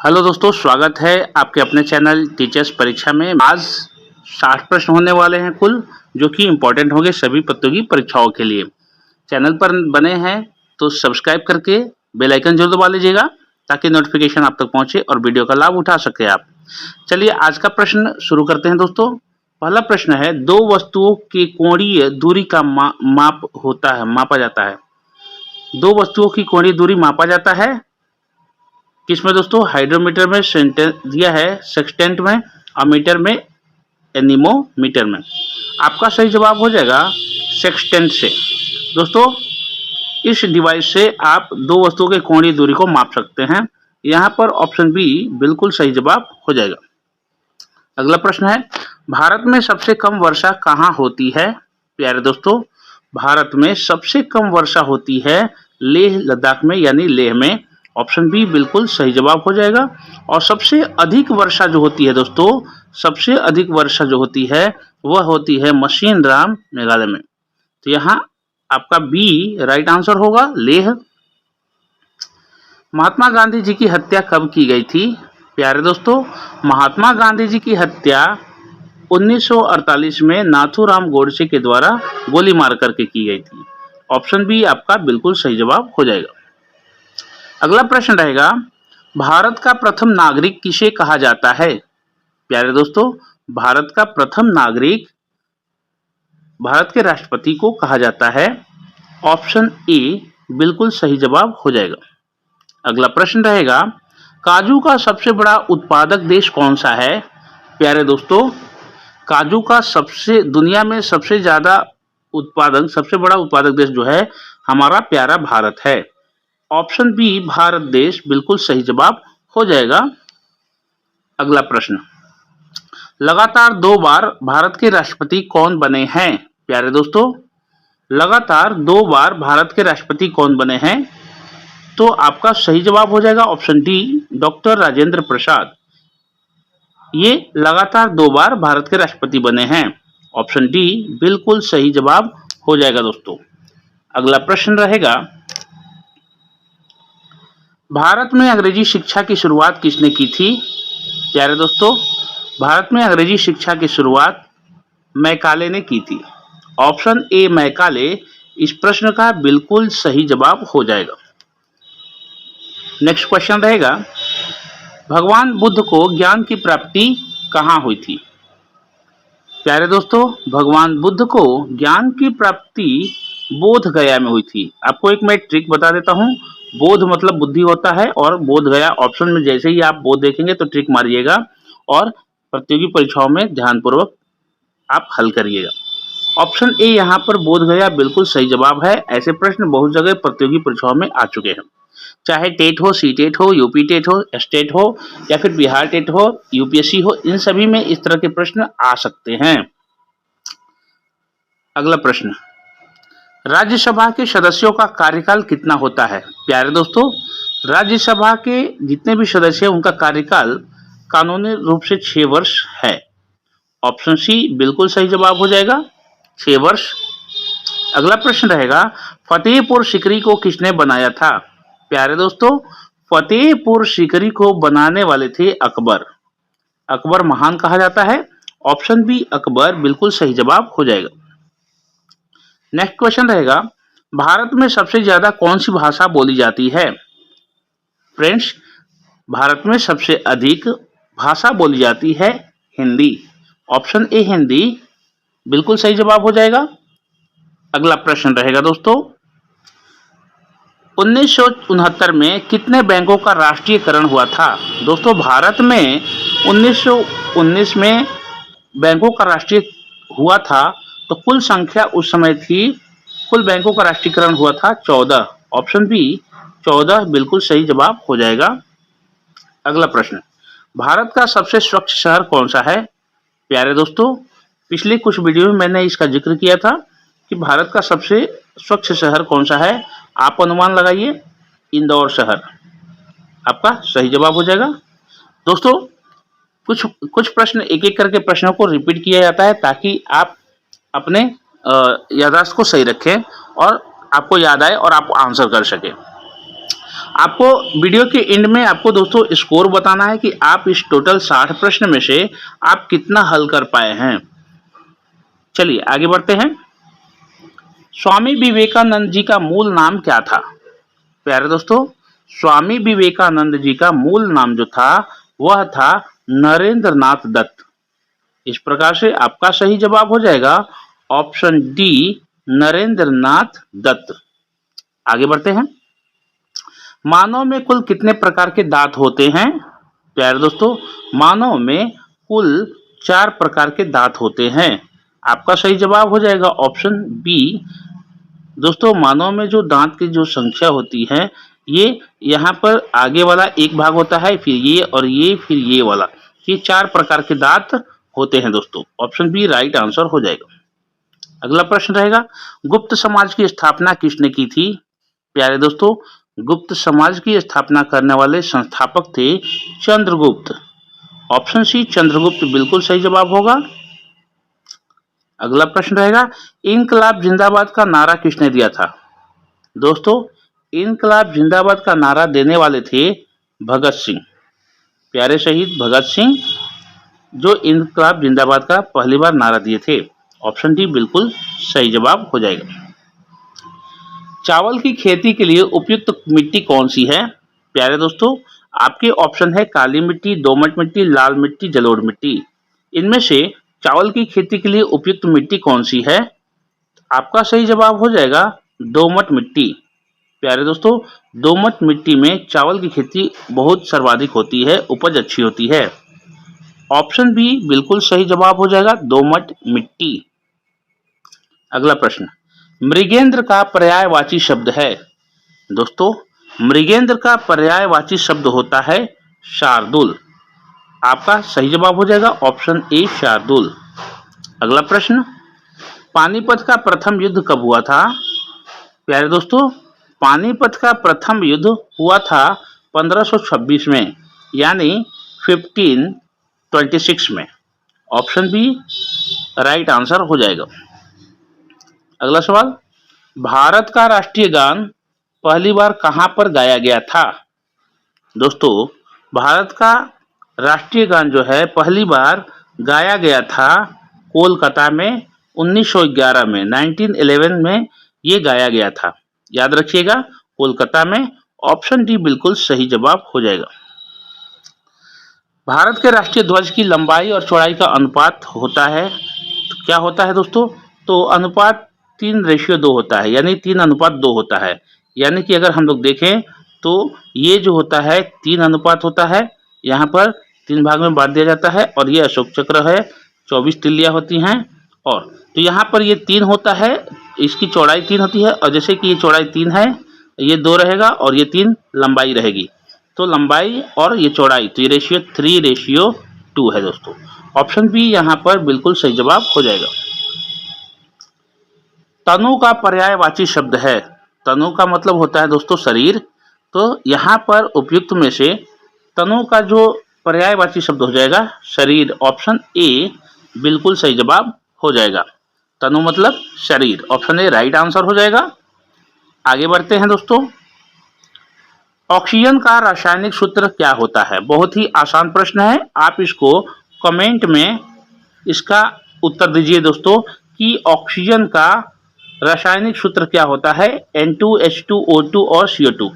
Hello दोस्तों, स्वागत है आपके अपने चैनल टीचर्स परीक्षा में। आज 60 प्रश्न होने वाले हैं कुल, जो कि इम्पोर्टेंट होंगे सभी प्रतियोगी परीक्षाओं के लिए। चैनल पर बने हैं तो सब्सक्राइब करके बेल आइकन जरूर दबा लीजिएगा ताकि नोटिफिकेशन आप तक पहुंचे और वीडियो का लाभ उठा सके आप। चलिए आज का प्रश्न शुरू करते हैं दोस्तों। पहला प्रश्न है, दो वस्तुओं की कोणीय दूरी का मापा जाता है। दो वस्तुओं की कोणीय दूरी मापा जाता है किसमें दोस्तों? हाइड्रोमीटर में दिया है सेक्सटेंट में, और मीटर में एनीमोमीटर में। आपका सही जवाब हो जाएगा सेक्सटेंट से। दोस्तों इस डिवाइस से आप दो वस्तुओं के कोणीय दूरी को माप सकते हैं। यहाँ पर ऑप्शन बी बिल्कुल सही जवाब हो जाएगा। अगला प्रश्न है, भारत में सबसे कम वर्षा कहाँ होती है? प्यारे दोस्तों, भारत में सबसे कम वर्षा होती है लेह लद्दाख में, यानी लेह में। ऑप्शन बी बिल्कुल सही जवाब हो जाएगा। और सबसे अधिक वर्षा जो होती है दोस्तों, सबसे अधिक वर्षा जो होती है वह होती है मशीनराम मेघालय में। तो यहाँ आपका बी राइट आंसर होगा, लेह। महात्मा गांधी जी की हत्या कब की गई थी? प्यारे दोस्तों, महात्मा गांधी जी की हत्या 1948 में नाथूराम गोडसे के द्वारा गोली मार करके की गई थी। ऑप्शन बी आपका बिल्कुल सही जवाब हो जाएगा। अगला प्रश्न रहेगा, भारत का प्रथम नागरिक किसे कहा जाता है? प्यारे दोस्तों, भारत का प्रथम नागरिक भारत के राष्ट्रपति को कहा जाता है। ऑप्शन ए बिल्कुल सही जवाब हो जाएगा। अगला प्रश्न रहेगा, काजू का सबसे बड़ा उत्पादक देश कौन सा है? प्यारे दोस्तों, काजू का दुनिया में सबसे बड़ा उत्पादक देश जो है हमारा प्यारा भारत है। ऑप्शन बी भारत देश बिल्कुल सही जवाब हो जाएगा। अगला प्रश्न, लगातार 2 बार भारत के राष्ट्रपति कौन बने हैं? प्यारे दोस्तों, लगातार 2 बार भारत के राष्ट्रपति कौन बने हैं? तो आपका सही जवाब हो जाएगा option D, doctor Rajendra Prasad. ये लगातार 2 बार भारत के राष्ट्रपति बने हैं। ऑप्शन डी बिल्कुल सही जवाब हो जाएगा दोस्तों। अगला प्रश्न रहेगा, भारत में अंग्रेजी शिक्षा की शुरुआत किसने की थी? प्यारे दोस्तों, भारत में अंग्रेजी शिक्षा की शुरुआत मैकाले ने की थी। ऑप्शन ए मैकाले इस प्रश्न का बिल्कुल सही जवाब हो जाएगा। नेक्स्ट क्वेश्चन रहेगा, भगवान बुद्ध को ज्ञान की प्राप्ति कहाँ हुई थी? प्यारे दोस्तों, भगवान बुद्ध को ज्ञान की प्राप्ति बोध गया में हुई थी। आपको एक मैं ट्रिक बता देता हूँ। बोध मतलब बुद्धि होता है, और बोध गया ऑप्शन में जैसे ही आप बोध देखेंगे तो ट्रिक मारिएगा और प्रतियोगी परीक्षाओं में ध्यानपूर्वक आप हल करिएगा। ऑप्शन ए यहाँ पर बोध गया बिल्कुल सही जवाब है। ऐसे प्रश्न बहुत जगह प्रतियोगी परीक्षाओं में आ चुके हैं, चाहे टेट हो, सी टेट हो, यूपी टेट हो, स्टेट हो, या फिर बिहार टेट हो, यूपीएससी हो, इन सभी में इस तरह के प्रश्न आ सकते हैं। अगला प्रश्न, राज्यसभा के सदस्यों का कार्यकाल कितना होता है? प्यारे दोस्तों, राज्यसभा के जितने भी सदस्य हैं उनका कार्यकाल कानूनी रूप से 6 वर्ष है। ऑप्शन सी बिल्कुल सही जवाब हो जाएगा, 6 वर्ष। अगला प्रश्न रहेगा, फतेहपुर सीकरी को किसने बनाया था? प्यारे दोस्तों, फतेहपुर सीकरी को बनाने वाले थे अकबर। अकबर महान कहा जाता है। ऑप्शन बी अकबर बिल्कुल सही जवाब हो जाएगा। नेक्स्ट क्वेश्चन रहेगा, भारत में सबसे ज्यादा कौन सी भाषा बोली जाती है? फ्रेंड्स, भारत में सबसे अधिक भाषा बोली जाती है हिंदी। ऑप्शन ए हिंदी बिल्कुल सही जवाब हो जाएगा। अगला प्रश्न रहेगा दोस्तों, 1969 में कितने बैंकों का राष्ट्रीयकरण हुआ था? दोस्तों, भारत में 1919 में बैंकों का राष्ट्रीय हुआ था, तो कुल संख्या उस समय थी, कुल बैंकों का राष्ट्रीयकरण हुआ था 14। ऑप्शन बी 14 बिल्कुल सही जवाब हो जाएगा। अगला प्रश्न, भारत का सबसे स्वच्छ शहर कौन सा है? प्यारे दोस्तों, पिछले कुछ वीडियो में मैंने इसका जिक्र किया था कि भारत का सबसे स्वच्छ शहर कौन सा है। आप अनुमान लगाइए, इंदौर शहर आपका सही जवाब हो जाएगा। दोस्तों कुछ प्रश्न एक एक करके प्रश्नों को रिपीट किया जाता है ताकि आप अपने याददाश्त को सही रखें और आपको याद आए और आप आंसर कर सकें। आपको वीडियो के एंड में आपको दोस्तों स्कोर बताना है कि आप इस टोटल 60 प्रश्न में से आप कितना हल कर पाए हैं। चलिए आगे बढ़ते हैं। स्वामी विवेकानंद जी का मूल नाम क्या था? प्यारे दोस्तों, स्वामी विवेकानंद जी का मूल नाम जो था वह था नरेंद्र नाथ दत्त। इस प्रकार से आपका सही जवाब हो जाएगा ऑप्शन डी, नरेंद्र नाथ दत्त। आगे बढ़ते हैं। मानव में कुल कितने प्रकार के दांत होते हैं? प्यारे दोस्तों, मानव में कुल 4 प्रकार के दांत होते हैं। आपका सही जवाब हो जाएगा ऑप्शन बी। दोस्तों, मानव में जो दांत की जो संख्या होती है, ये यहाँ पर आगे वाला एक भाग होता है, फिर ये और ये, फिर ये वाला, ये 4 प्रकार के दांत होते हैं दोस्तों। ऑप्शन बी राइट आंसर हो जाएगा। अगला प्रश्न रहेगा, गुप्त समाज की स्थापना किसने की थी? प्यारे दोस्तों, गुप्त समाज की स्थापना करने वाले संस्थापक थे चंद्रगुप्त। ऑप्शन सी चंद्रगुप्त बिल्कुल सही जवाब होगा। अगला प्रश्न रहेगा, इनकलाब जिंदाबाद का नारा किसने दिया था? दोस्तों, इनकलाब जिंदाबाद का नारा देने वाले थे भगत सिंह, प्यारे शहीद भगत सिंह, जो इनकलाब जिंदाबाद का पहली बार नारा दिए थे। ऑप्शन डी बिल्कुल सही जवाब हो जाएगा। चावल की खेती के लिए उपयुक्त मिट्टी कौन सी है? प्यारे दोस्तों, आपके ऑप्शन है काली मिट्टी, दोमट मिट्टी, लाल मिट्टी, जलोढ़ मिट्टी। इनमें से चावल की खेती के लिए उपयुक्त मिट्टी कौन सी है? आपका सही जवाब हो जाएगा दोमट मिट्टी। प्यारे दोस्तों, दोमट मिट्टी में चावल की खेती बहुत सर्वाधिक होती है, उपज अच्छी होती है। ऑप्शन बी बिल्कुल सही जवाब हो जाएगा दोमट मिट्टी। अगला प्रश्न, मृगेंद्र का पर्यायवाची शब्द है? दोस्तों, मृगेंद्र का पर्यायवाची शब्द होता है शार्दुल। आपका सही जवाब हो जाएगा ऑप्शन ए शार्दुल। अगला प्रश्न, पानीपत का प्रथम युद्ध कब हुआ था? प्यारे दोस्तों, पानीपत का प्रथम युद्ध हुआ था 1526 में, यानी 1526 में। ऑप्शन बी राइट आंसर हो जाएगा। अगला सवाल, भारत का राष्ट्रीय गान पहली बार कहां पर गाया गया था? दोस्तों, भारत का राष्ट्रीय गान जो है पहली बार गाया गया था कोलकाता में 1911 में, 1911 में ये गाया गया था। याद रखिएगा, कोलकाता में। ऑप्शन डी बिल्कुल सही जवाब हो जाएगा। भारत के राष्ट्रीय ध्वज की लंबाई और चौड़ाई का अनुपात होता है, तो क्या होता है दोस्तों? तो अनुपात 3:2 होता है, यानी 3:2 होता है। यानी कि अगर हम लोग देखें तो ये जो होता है 3 अनुपात होता है, यहाँ पर 3 भाग में बांट दिया जाता है, और ये अशोक चक्र है, 24 तिल्लियाँ होती हैं, और तो यहाँ पर ये 3 होता है, इसकी चौड़ाई 3 होती है, और जैसे कि ये चौड़ाई 3 है, ये 2 रहेगा और ये 3 लंबाई रहेगी, तो लंबाई और ये चौड़ाई, तो ये रेशियो 3:2 है दोस्तों। ऑप्शन बी यहाँ पर बिल्कुल सही जवाब हो जाएगा। तनु का पर्यायवाची शब्द है? तनु का मतलब होता है दोस्तों शरीर, तो यहाँ पर उपयुक्त में से तनु का जो पर्यायवाची शब्द हो जाएगा शरीर। ऑप्शन ए बिल्कुल सही जवाब हो जाएगा। तनु मतलब शरीर, ऑप्शन ए राइट आंसर हो जाएगा। आगे बढ़ते हैं दोस्तों। ऑक्सीजन का रासायनिक सूत्र क्या होता है? बहुत ही आसान प्रश्न है, आप इसको कमेंट में इसका उत्तर दीजिए दोस्तों कि ऑक्सीजन का रासायनिक सूत्र क्या होता है। N2H2O2 और CO2,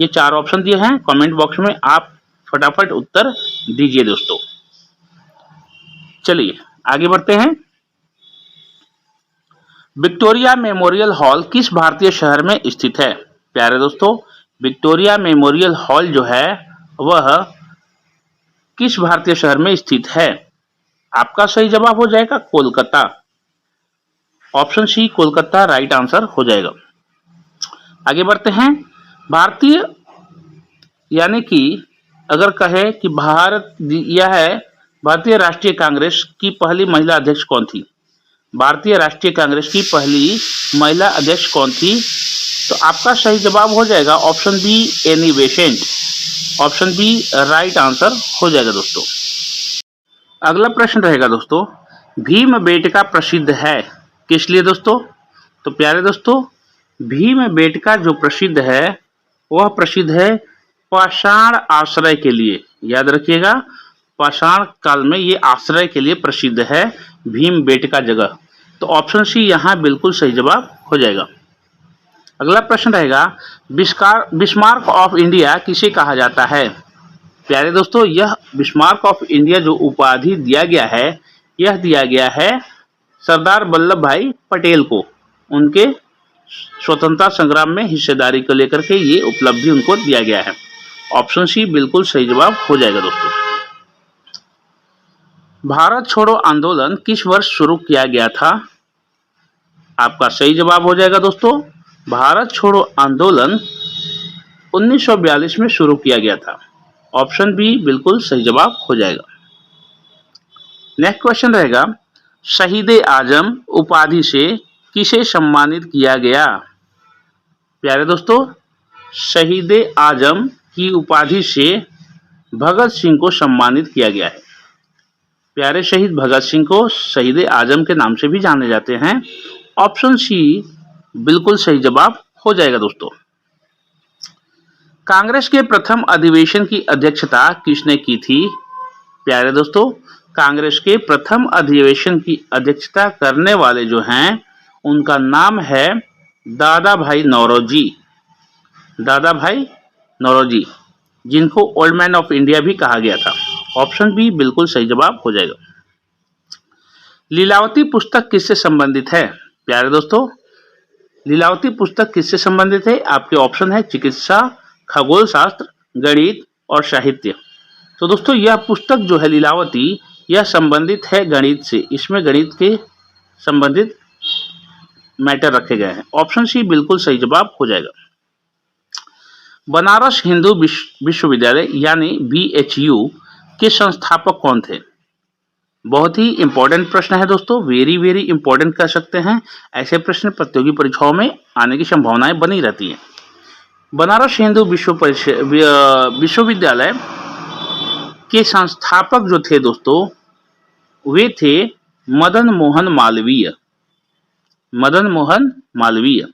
ये 4 ऑप्शन दिए हैं, कमेंट बॉक्स में आप फटाफट उत्तर दीजिए दोस्तों। चलिए आगे बढ़ते हैं। विक्टोरिया मेमोरियल हॉल किस भारतीय शहर में स्थित है? प्यारे दोस्तों, विक्टोरिया मेमोरियल हॉल जो है वह किस भारतीय शहर में स्थित है? आपका सही जवाब हो जाएगा Kolkata. Option C Kolkata right answer हो जाएगा। आगे बढ़ते हैं। भारतीय यानी कि अगर कहे कि यह है भारतीय राष्ट्रीय कांग्रेस की पहली महिला अध्यक्ष कौन थी? भारतीय राष्ट्रीय कांग्रेस की पहली महिला अध्यक्ष कौन थी? तो आपका सही जवाब हो जाएगा option B Annie Besant. Option B right answer हो जाएगा दोस्तों। अगला प्रश्न रहेगा दोस्तों, भीमबेटका प्रसिद्ध है किस लिए दोस्तों? तो प्यारे दोस्तों, भीमबेटका जो प्रसिद्ध है वह प्रसिद्ध है पाषाण आश्रय के लिए। याद रखिएगा, पाषाण काल में ये आश्रय के लिए प्रसिद्ध है, भीमबेटका जगह। तो ऑप्शन सी यहाँ बिल्कुल सही जवाब हो जाएगा। अगला प्रश्न रहेगा, बिस्मार्क ऑफ इंडिया किसे कहा जाता है? प्यारे दोस्तों, यह बिस्मार्क ऑफ इंडिया जो उपाधि दिया गया है, यह दिया गया है सरदार वल्लभ भाई पटेल को, उनके स्वतंत्रता संग्राम में हिस्सेदारी को लेकर के ये उपलब्धि उनको दिया गया है। ऑप्शन सी बिल्कुल सही जवाब हो जाएगा दोस्तों। भारत छोड़ो आंदोलन किस वर्ष शुरू किया गया था? आपका सही जवाब हो जाएगा दोस्तों, भारत छोड़ो आंदोलन 1942 में शुरू किया गया था। ऑप्शन बी बिल्कुल सही जवाब हो जाएगा। नेक्स्ट क्वेश्चन रहेगा, शहीद आजम उपाधि से किसे सम्मानित किया गया? प्यारे दोस्तों, शहीद आजम की उपाधि से भगत सिंह को सम्मानित किया गया है। प्यारे शहीद भगत सिंह को शहीद आजम के नाम से भी जाने जाते हैं। ऑप्शन सी बिल्कुल सही जवाब हो जाएगा दोस्तों। कांग्रेस के प्रथम अधिवेशन की अध्यक्षता किसने की थी? प्यारे दोस्तों, कांग्रेस के प्रथम अधिवेशन की अध्यक्षता करने वाले जो हैं, उनका नाम है दादा भाई नौरोजी। दादा भाई नौरोजी, जिनको ओल्ड मैन ऑफ इंडिया भी कहा गया था। ऑप्शन बी बिल्कुल सही जवाब हो जाएगा। लीलावती पुस्तक किससे संबंधित है? प्यारे दोस्तों, लीलावती पुस्तक किससे संबंधित है? आपके ऑप्शन है चिकित्सा, खगोल शास्त्र, गणित और साहित्य। तो दोस्तों, यह पुस्तक जो है लीलावती, यह संबंधित है गणित से। इसमें गणित के संबंधित मैटर रखे गए हैं। ऑप्शन सी बिल्कुल सही जवाब हो जाएगा। बनारस हिंदू विश्वविद्यालय यानी BHU के संस्थापक कौन थे? बहुत ही इंपॉर्टेंट प्रश्न है दोस्तों, वेरी वेरी इंपॉर्टेंट कह सकते हैं। ऐसे प्रश्न प्रतियोगी परीक्षाओं में आने की संभावनाएं बनी रहती हैं। बनारस हिंदू विश्वविद्यालय के संस्थापक जो थे दोस्तों, वे थे मदन मोहन मालवीय। मदन मोहन मालवीय।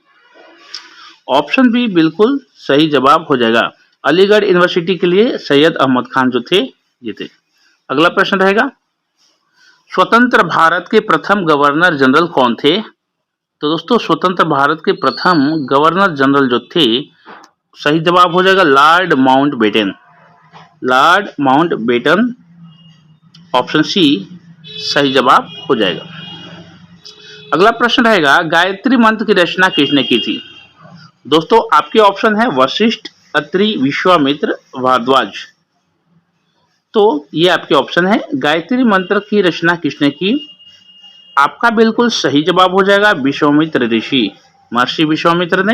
ऑप्शन बी बिल्कुल सही जवाब हो जाएगा। अलीगढ़ यूनिवर्सिटी के लिए सैयद अहमद खान जो थे, ये थे। अगला प्रश्न रहेगा, स्वतंत्र भारत के प्रथम गवर्नर जनरल कौन थे? तो दोस्तों, स्वतंत्र भारत के प्रथम गवर्नर जनरल जो थे, सही जवाब हो जाएगा Lord Mountbatten. Lord Mountbatten, option C सही जवाब हो जाएगा। अगला प्रश्न रहेगा, गायत्री मंत्र की रचना किसने की थी? दोस्तों, आपके ऑप्शन है वशिष्ठ, अत्रि, विश्वामित्र, भारद्वाज। तो ये आपके ऑप्शन है। गायत्री मंत्र की रचना किसने की? आपका बिल्कुल सही जवाब हो जाएगा विश्वामित्र ऋषि। महर्षि विश्वामित्र ने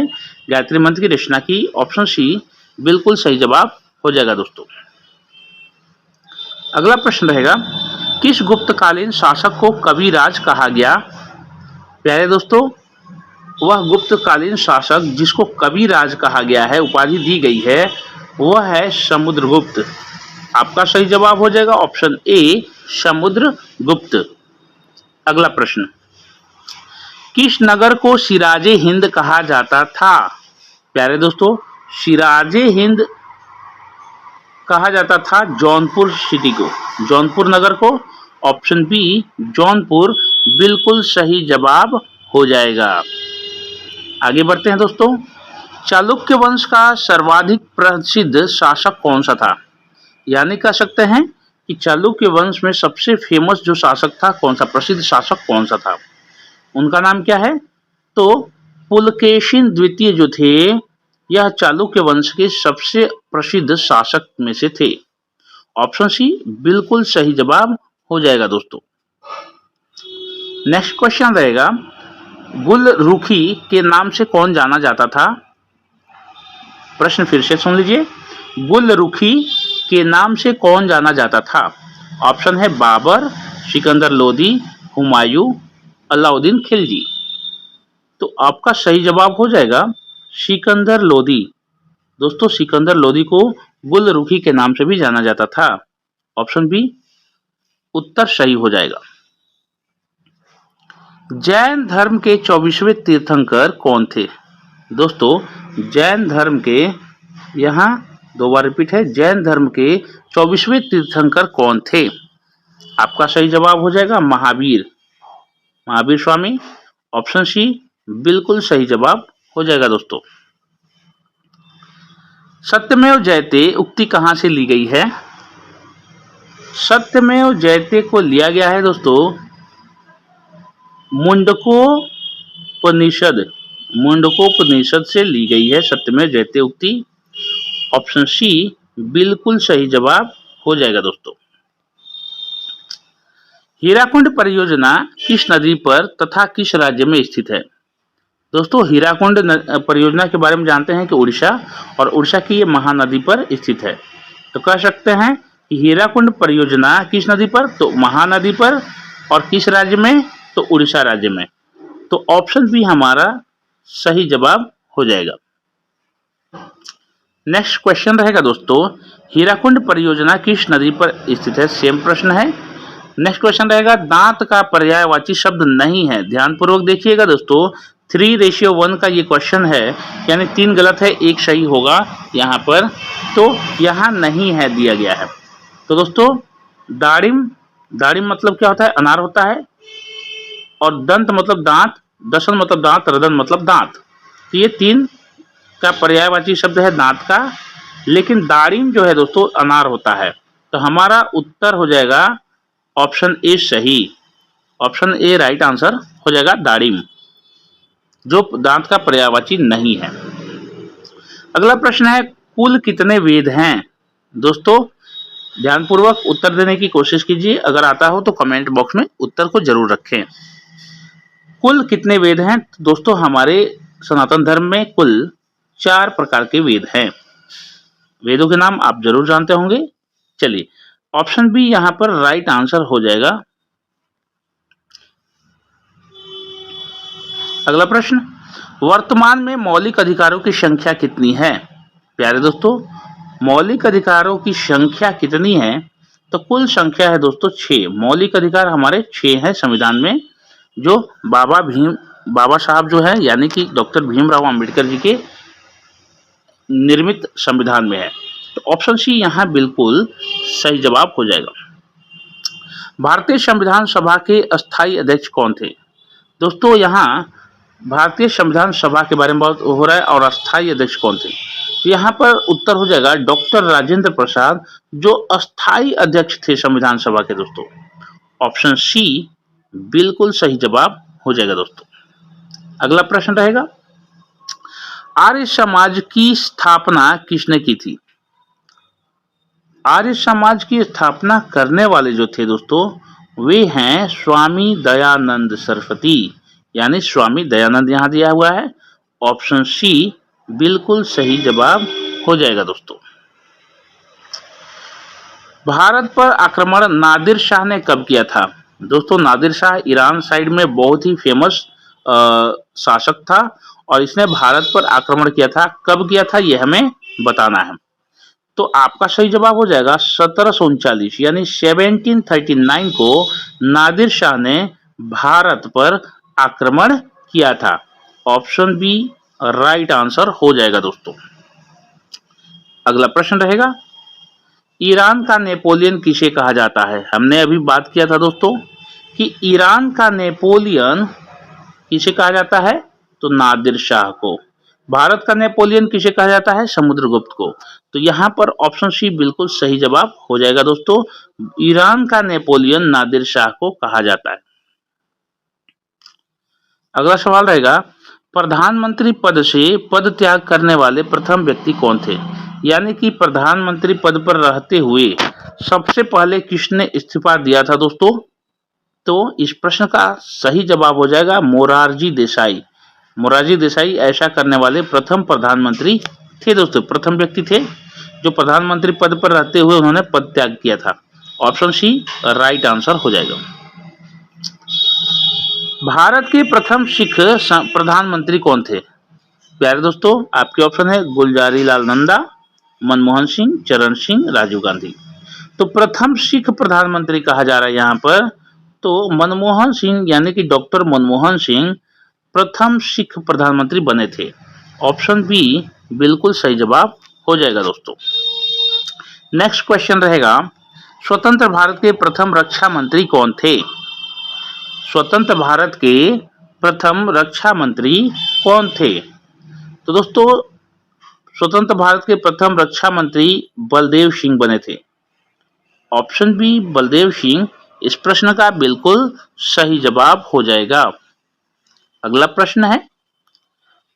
गायत्री मंत्र की रचना की। ऑप्शन सी बिल्कुल सही जवाब हो जाएगा दोस्तों। अगला प्रश्न रहेगा, किस गुप्तकालीन शासक को कविराज कहा गया? प्यारे दोस्तों, वह गुप्तकालीन शासक जिसको कविराज कहा गया है, उपाधि दी गई है, वह है समुद्रगुप्त। आपका सही जवाब हो जाएगा ऑप्शन ए समुद्रगुप्त। अगला प्रश्न, किस नगर को सिराजे हिंद कहा जाता था? प्यारे दोस्तों, सिराजे हिंद कहा जाता था जौनपुर सिटी को, जौनपुर नगर को। ऑप्शन बी जौनपुर बिल्कुल सही जवाब हो जाएगा। आगे बढ़ते हैं दोस्तों, चालुक्य वंश का सर्वाधिक प्रसिद्ध शासक कौन सा था? यानी कह सकते हैं कि चालुक्य वंश में सबसे फेमस जो शासक था, कौन सा प्रसिद्ध शासक कौन सा था? उनका नाम क्या है? तो पुलकेशिन द्वितीय जो थे, यह चालुक्य वंश के सबसे प्रसिद्ध शासक में से थे। ऑप्शन सी बिल्कुल सही जवाब हो जाएगा दोस्तों। नेक्स्ट क्वेश्चन रहेगा, गुलरुखी के नाम से कौन जाना जाता था? प्रश्न फिर से सुन लीजिए, गुलरुखी के नाम से कौन जाना जाता था? ऑप्शन है बाबर, सिकंदर लोदी, हुमायूं, अलाउद्दीन खिलजी। तो आपका सही जवाब हो जाएगा सिकंदर लोदी। दोस्तों, सिकंदर लोदी को गुलरुखी के नाम से भी जाना जाता था। ऑप्शन बी उत्तर सही हो जाएगा। जैन धर्म के 24वें तीर्थंकर कौन थे? दोस्तों, जैन धर्म के यहाँ 2 बार रिपीट है। जैन धर्म के 24वें तीर्थंकर कौन थे? आपका सही जवाब हो जाएगा महावीर, महावीर स्वामी। ऑप्शन सी बिल्कुल सही जवाब हो जाएगा दोस्तों। सत्यमेव जयते उक्ति कहां से ली गई है? सत्यमेव जयते को लिया गया है दोस्तों मुंडकोपनिषद, मुंडकोपनिषद से ली गई है सत्यमेव जयते उक्ति। ऑप्शन सी बिल्कुल सही जवाब हो जाएगा दोस्तों। हीराकुंड परियोजना किस नदी पर तथा किस राज्य में स्थित है? दोस्तों हीराकुंड परियोजना के बारे में जानते हैं कि उड़ीसा, और उड़ीसा की ये महानदी पर स्थित है। तो कह सकते हैं कि हीराकुंड परियोजना किस नदी पर? तो महानदी पर। और किस राज्य में? तो उड़ीसा राज्य में। तो ऑप्शन बी हमारा सही जवाब हो जाएगा। नेक्स्ट क्वेश्चन रहेगा दोस्तों, हीराकुंड परियोजना किस नदी पर स्थित है? सेम प्रश्न है। नेक्स्ट क्वेश्चन रहेगा, दांत का पर्यायवाची शब्द नहीं है। ध्यानपूर्वक देखिएगा दोस्तों, 3:1 का ये क्वेश्चन है, यानी 3 गलत है, 1 सही होगा यहाँ पर। तो यहाँ नहीं है दिया गया है। तो दोस्तों दाड़िम, दाड़िम मतलब क्या होता है? अनार होता है। और दंत मतलब दांत, दसन मतलब दांत, रदन मतलब दांत। तो ये 3 का पर्यायवाची शब्द है दांत का, लेकिन दाड़िम जो है दोस्तों अनार होता है। तो हमारा उत्तर हो जाएगा ऑप्शन ए सही, ऑप्शन ए राइट आंसर हो जाएगा दाड़िम, जो दांत का पर्यायवाची नहीं है। अगला प्रश्न है, कुल कितने वेद हैं? दोस्तों ध्यानपूर्वक उत्तर देने की कोशिश कीजिए, अगर आता हो तो कमेंट बॉक्स में उत्तर को जरूर रखें। कुल कितने वेद हैं? दोस्तों हमारे सनातन धर्म में कुल 4 प्रकार के वेद हैं। वेदों के नाम आप जरूर जानते होंगे। चलिए ऑप्शन बी यहां पर राइट आंसर हो जाएगा। अगला प्रश्न, वर्तमान में मौलिक अधिकारों की संख्या कितनी है? प्यारे दोस्तों मौलिक अधिकारों की संख्या कितनी है? तो कुल संख्या है दोस्तों 6। मौलिक अधिकार हमारे 6 हैं संविधान में, जो बाबा साहब जो है यानी कि डॉक्टर भीमराव अंबेडकर जी के निर्मित संविधान में है। तो ऑप्शन सी यहाँ बिल्कुल सही जवाब हो जाएगा। भारतीय संविधान सभा के अस्थायी अध्यक्ष कौन थे? दोस्तों यहाँ भारतीय संविधान सभा के बारे में बात हो रहा है, और अस्थायी अध्यक्ष कौन थे? तो यहाँ पर उत्तर हो जाएगा डॉक्टर राजेंद्र प्रसाद, जो अस्थायी अध्यक्ष थे संविधान सभा के दोस्तों। ऑप्शन सी बिल्कुल सही जवाब हो जाएगा दोस्तों। अगला प्रश्न रहेगा, आर्य समाज की स्थापना किसने की थी? आर्य समाज की स्थापना करने वाले जो थे दोस्तों, वे हैं स्वामी दयानंद सरस्वती, यानी स्वामी दयानंद यहाँ दिया हुआ है। ऑप्शन सी बिल्कुल सही जवाब हो जाएगा दोस्तों। भारत पर आक्रमण नादिर शाह ने कब किया था? दोस्तों नादिर शाह ईरान साइड में बहुत ही फेमस शासक था, और इसने भारत पर आक्रमण किया था। कब किया था ये हमें बताना है। तो आपका सही जवाब हो जाएगा 1739, यानी 1739 को नादिर शाह ने भारत पर आक्रमण किया था। ऑप्शन बी राइट आंसर हो जाएगा दोस्तों। अगला प्रश्न रहेगा, ईरान का नेपोलियन किसे कहा जाता है? हमने अभी बात किया था दोस्तों कि ईरान का नेपोलियन किसे कहा जाता है? तो नादिर शाह को। भारत का नेपोलियन किसे कहा जाता है? समुद्रगुप्त को। तो यहाँ पर ऑप्शन सी बिल्कुल सही जवाब हो जाएगा दोस्तों। ईरान का नेपोलियन नादिर शाह को कहा जाता है। अगला सवाल रहेगा, प्रधानमंत्री पद से पद त्याग करने वाले प्रथम व्यक्ति कौन थे? यानी कि प्रधानमंत्री पद पर रहते हुए सबसे पहले किसने इस्तीफा दिया था दोस्तों? तो इस प्रश्न का सही जवाब हो जाएगा मोरारजी देसाई। मोरारजी देसाई ऐसा करने वाले प्रथम प्रधानमंत्री थे दोस्तों, प्रथम व्यक्ति थे जो प्रधानमंत्री पद पर रहते हुए उन्होंने पद त्याग किया था। ऑप्शन सी राइट आंसर हो जाएगा। भारत के प्रथम सिख प्रधानमंत्री कौन थे? प्यारे दोस्तों आपके ऑप्शन है गुलजारी लाल नंदा, मनमोहन सिंह, चरण सिंह, राजीव गांधी। तो प्रथम सिख प्रधानमंत्री कहा जा रहा है यहाँ पर, तो मनमोहन सिंह यानी कि डॉक्टर मनमोहन सिंह प्रथम सिख प्रधानमंत्री बने थे। ऑप्शन बी बिल्कुल सही जवाब हो जाएगा दोस्तों। नेक्स्ट क्वेश्चन रहेगा, स्वतंत्र भारत के प्रथम रक्षा मंत्री कौन थे? स्वतंत्र भारत के प्रथम रक्षा मंत्री कौन थे? तो दोस्तों स्वतंत्र भारत के प्रथम रक्षा मंत्री बलदेव सिंह बने थे। ऑप्शन बी बलदेव सिंह इस प्रश्न का बिल्कुल सही जवाब हो जाएगा। अगला प्रश्न है,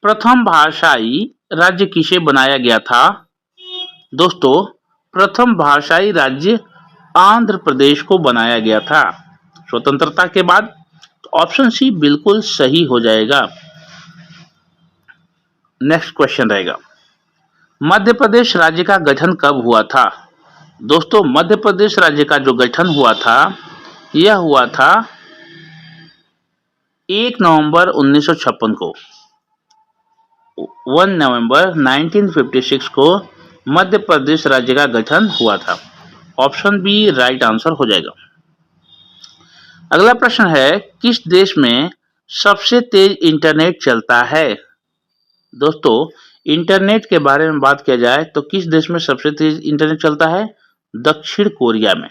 प्रथम भाषाई राज्य किसे बनाया गया था? दोस्तों प्रथम भाषाई राज्य आंध्र प्रदेश को बनाया गया था स्वतंत्रता के बाद। तो ऑप्शन सी बिल्कुल सही हो जाएगा। नेक्स्ट क्वेश्चन रहेगा, मध्य प्रदेश राज्य का गठन कब हुआ था? दोस्तों मध्य प्रदेश राज्य का जो गठन हुआ था यह हुआ था 1 नवंबर 1956 को। 1 नवंबर 1956 को मध्य प्रदेश राज्य का गठन हुआ था। ऑप्शन बी राइट आंसर हो जाएगा। अगला प्रश्न है, किस देश में सबसे तेज इंटरनेट चलता है? दोस्तों इंटरनेट के बारे में बात किया जाए तो किस देश में सबसे तेज इंटरनेट चलता है? दक्षिण कोरिया में।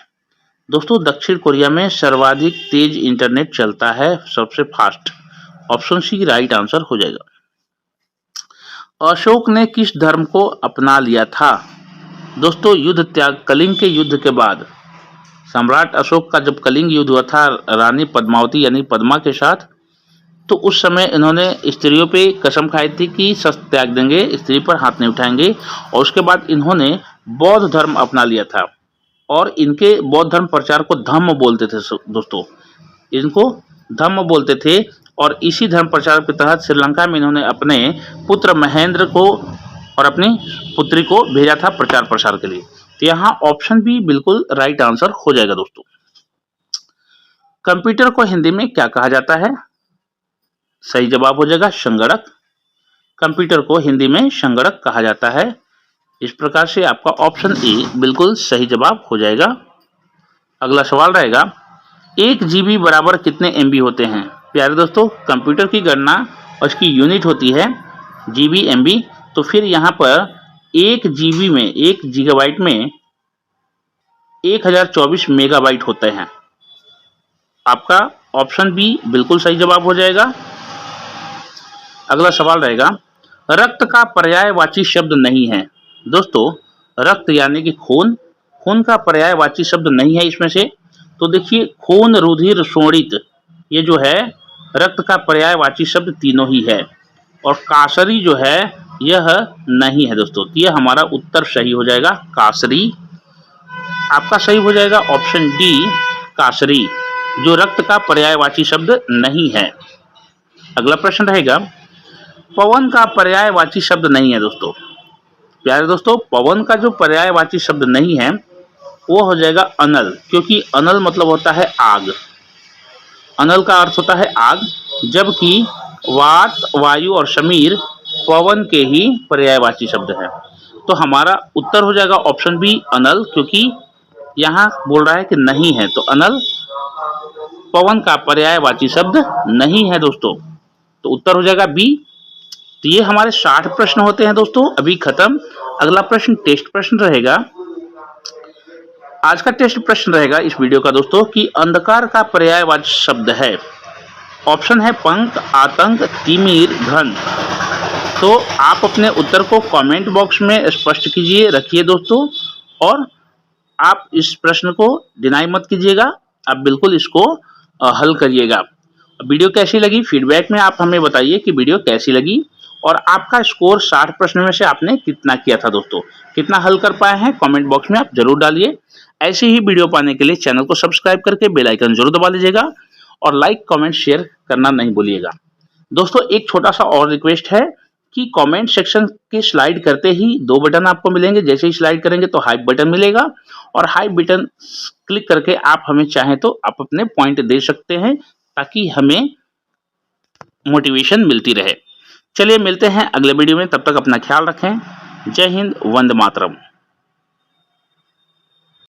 दोस्तों दक्षिण कोरिया में सर्वाधिक तेज इंटरनेट चलता है, सबसे fast. Option C right answer हो जाएगा। अशोक ने किस धर्म को अपना लिया था? दोस्तों युद्ध त्याग, कलिंग के युद्ध के बाद सम्राट अशोक का जब कलिंग युद्ध हुआ था रानी पद्मावती यानी पद्मा के साथ, तो उस समय इन्होंने स्त्रियों पे कसम खाई थी कि शस्त्र त्याग देंगे, स्त्री पर हाथ नहीं उठाएंगे। और उसके बाद इन्होंने बौद्ध धर्म अपना लिया था और इनके बौद्ध धर्म प्रचार को धम्म बोलते थे। दोस्तों इनको धम्म बोलते थे और इसी धर्म प्रचार के तहत श्रीलंका में इन्होंने अपने पुत्र महेंद्र को और अपनी पुत्री को भेजा था प्रचार प्रसार के लिए। तो यहाँ ऑप्शन बी बिल्कुल राइट आंसर हो जाएगा। दोस्तों कंप्यूटर को हिंदी में क्या कहा जाता है? सही जवाब हो जाएगा संगणक। कंप्यूटर को हिंदी में संगणक कहा जाता है। इस प्रकार से आपका ऑप्शन ए बिल्कुल सही जवाब हो जाएगा। अगला सवाल रहेगा, 1 GB बराबर कितने MB होते हैं? प्यारे दोस्तों कंप्यूटर की गणना और उसकी यूनिट होती है GB MB। तो फिर यहाँ पर 1 GB में 1 गीगाबाइट में 1024 मेगाबाइट होते हैं। आपका ऑप्शन बी बिल्कुल सही जवाब हो जाएगा। अगला सवाल रहेगा, रक्त का पर्यायवाची शब्द नहीं है। दोस्तों रक्त यानी कि खून, खून का पर्यायवाची शब्द नहीं है इसमें से। तो देखिए खून, रुधिर, शोणित, ये जो है रक्त का पर्यायवाची शब्द तीनों ही है। और कासरी जो है यह नहीं है दोस्तों। ये हमारा उत्तर सही हो जाएगा कासरी। आपका सही हो जाएगा ऑप्शन डी कासरी, जो रक्त का पर्यायवाची शब्द नहीं है। अगला प्रश्न रहेगा, पवन का पर्यायवाची शब्द नहीं है। दोस्तों प्यारे दोस्तों पवन का जो पर्यायवाची शब्द नहीं है वो हो जाएगा अनल, क्योंकि अनल मतलब होता है आग। अनल का अर्थ होता है आग, जबकि वात, वायु और समीर पवन के ही पर्यायवाची शब्द है। तो हमारा उत्तर हो जाएगा ऑप्शन बी अनल, क्योंकि यहाँ बोल रहा है कि नहीं है। तो अनल पवन का पर्यायवाची शब्द नहीं है दोस्तों। तो उत्तर हो जाएगा बी। तो ये हमारे 60 प्रश्न होते हैं दोस्तों, अभी खत्म। अगला प्रश्न टेस्ट प्रश्न रहेगा। आज का टेस्ट प्रश्न रहेगा इस वीडियो का दोस्तों कि अंधकार का पर्यायवाची शब्द है। ऑप्शन है पंख, आतंक, तिमिर, घन। तो आप अपने उत्तर को कमेंट बॉक्स में स्पष्ट कीजिए, रखिए दोस्तों। और आप इस प्रश्न को डिनाई मत कीजिएगा, आप बिल्कुल इसको हल करिएगा। वीडियो कैसी लगी फीडबैक में आप हमें बताइए कि वीडियो कैसी लगी और आपका स्कोर 60 प्रश्न में से आपने कितना किया था दोस्तों, कितना हल कर पाए हैं कमेंट बॉक्स में आप जरूर डालिए। ऐसे ही वीडियो पाने के लिए चैनल को सब्सक्राइब करके बेल आइकन जरूर दबा लीजिएगा और लाइक कमेंट शेयर करना नहीं भूलिएगा। दोस्तों एक छोटा सा और रिक्वेस्ट है कि कमेंट सेक्शन के स्लाइड करते ही 2 बटन आपको मिलेंगे। जैसे ही स्लाइड करेंगे तो हाइप बटन मिलेगा और हाइप बटन क्लिक करके आप हमें चाहें तो आप अपने पॉइंट दे सकते हैं, ताकि हमें मोटिवेशन मिलती रहे। चलिए मिलते हैं अगले वीडियो में, तब तक अपना ख्याल रखें। जय हिंद, वंदे मातरम।